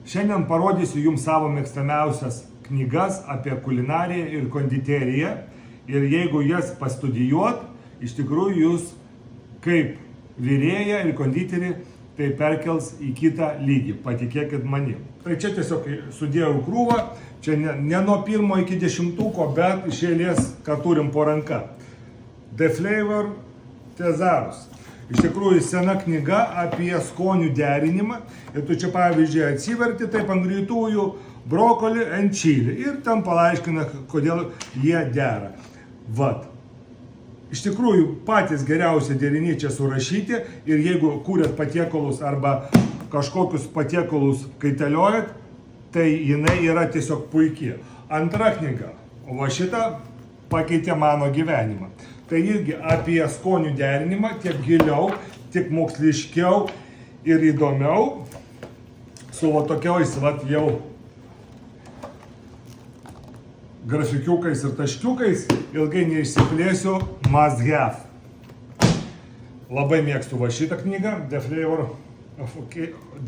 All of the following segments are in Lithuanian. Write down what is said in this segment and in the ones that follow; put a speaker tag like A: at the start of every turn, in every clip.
A: Šiandien parodysiu jums savo mėgstamiausias knygas apie kulinariją ir konditeriją. Ir jeigu jas pastudijuot, iš tikrųjų jūs kaip virėja ir konditerį tai perkels į kitą lygį, patikėkit manim. Tai čia tiesiog sudėjau krūvą, čia ne nuo 1 iki 10, bet iš eilės, ką turim po ranka. The Flavor Thesaurus. Iš tikrųjų sena knyga apie skonių derinimą. Ir tu čia pavyzdžiui atsiverti taip ant greitųjų brokolį ant čili. Ir tam paaiškina, kodėl jie dera. Vat. Iš tikrųjų patys geriausi deriniai čia surašyti. Ir jeigu kūrėt patiekalus arba kažkokius patiekalus kaitaliojat, tai jinai yra tiesiog puikiai. Antra knyga. O va šita pakeitė mano gyvenimą. Tai irgi apie skonių derinimą, tiek giliau, tiek moksliškiau ir įdomiau. Su va tokiais jau grafikiukais ir taškiukais, ilgai neišsiplėsiu, must have. Labai mėgstu va šitą knygą, The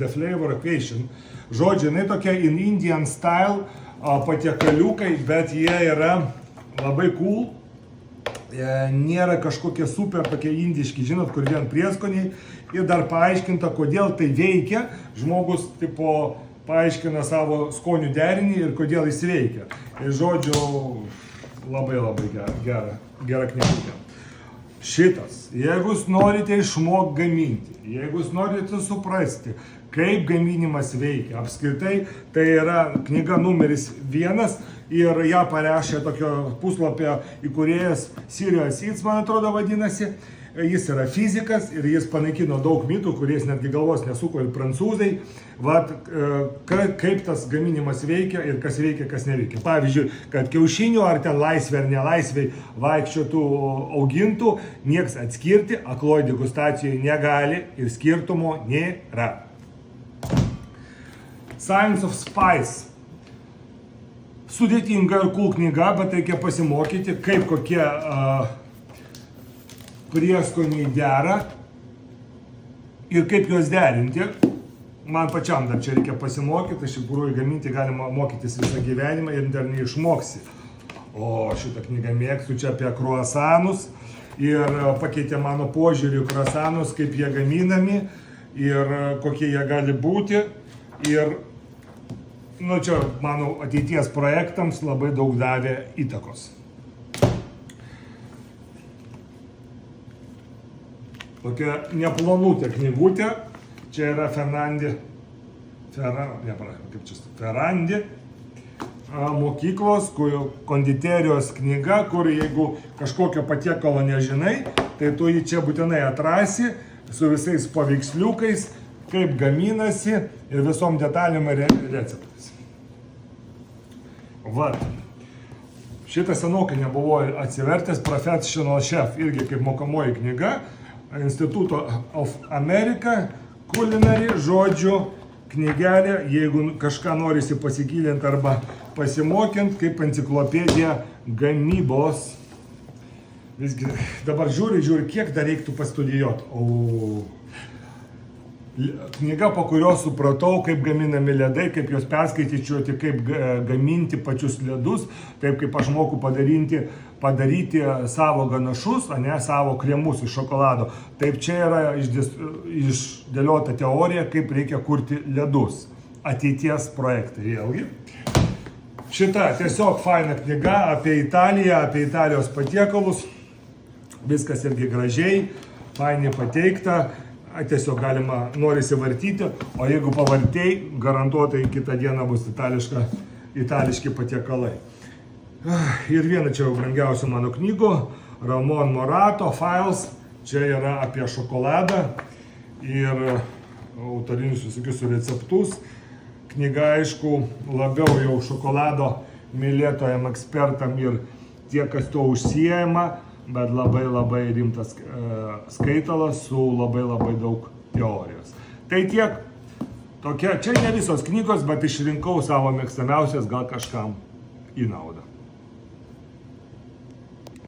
A: Flavor Equation. Žodžiu, jinai tokia in Indian style patiekaliukai, bet jie yra labai cool. Nėra kažkokie super tokie indiški, žinot, kur vien prieskoniai. Ir dar paaiškinta, kodėl tai veikia. Žmogus tipo paaiškina savo skonių derinį ir kodėl jis veikia. Ir žodžiu, labai gera knygutė. Šitas, jeigu jūs norite išmokti gaminti, jeigu jūs norite suprasti, kaip gaminimas veikia, apskritai tai yra knyga numeris 1 ir ją parašė tokio puslapio įkūrėjas Serious Eats, man atrodo vadinasi. Jis yra fizikas ir jis panaikino daug mitų, kuriais netgi galvos nesuko ir prancūzai. Vat, kaip tas gaminimas veikia ir kas veikia, kas neveikia. Pavyzdžiui, kad kiaušinių ar ten laisvė ar nelaisvė vaikščiotų augintų, nieks atskirti akloj degustacijoje negali ir skirtumo nėra. Science of Spice. Sudėtinga ir cool knyga, bet reikia pasimokyti, kaip kokie prieskoniai dera ir kaip juos derinti. Man pačiam dar čia reikia pasimokyti, iš tikrųjų gaminti galima mokytis visą gyvenimą ir dar neišmoksi. O šitą knygą mėgstu, čia apie kruasanus ir pakeitė mano požiūrį į kruasanus, kaip jie gaminami ir kokie jie gali būti. Ir čia mano ateities projektams labai daug davė įtakos. Tokia neplanutė knygutė. Čia yra Ferrandi mokyklos konditerijos knyga, kur jeigu kažkokio patiekalo nežinai, tai tu jį čia būtinai atrasi su visais paveiksliukais, kaip gaminasi ir visom detalėm ir receptais. Vat. Šitą senokai nebuvo atsivertęs, Professional Chef, irgi kaip mokamoji knyga, Instituto of America, Culinary, žodžiu, knygelė, jeigu kažką norisi pasigilinti arba pasimokint, kaip enciklopedija gamybos. Visgi dabar žiūri, kiek dar reiktų pastudijuoti. Knyga, po kurios supratau, kaip gaminami ledai, kaip juos perskaityčiuoti, kaip gaminti pačius ledus, taip kaip aš moku padaryti savo ganašus, o ne savo kremus iš šokolado. Taip čia yra išdėliota teorija, kaip reikia kurti ledus. Ateities projektai vėlgi. Šita tiesiog faina knyga apie Italiją, apie Italijos patiekalus. Viskas irgi gražiai, fainiai pateikta. Tiesiog galima norisi vartyti, o jeigu pavartėjai, garantuotai kitą dieną bus itališki patiekalai. Ir viena čia brangiausių mano knygų, Ramon Morato Files, čia yra apie šokoladą ir autorinius visokius receptus. Knyga, aišku, labiau jau šokolado mylėtojam, ekspertam ir tie, kas to užsiejama, bet labai rimtas skaitalas su labai daug teorijos. Tai tiek, čia ne visos knygos, bet išrinkau savo mėgstamiausias, gal kažkam į naudą.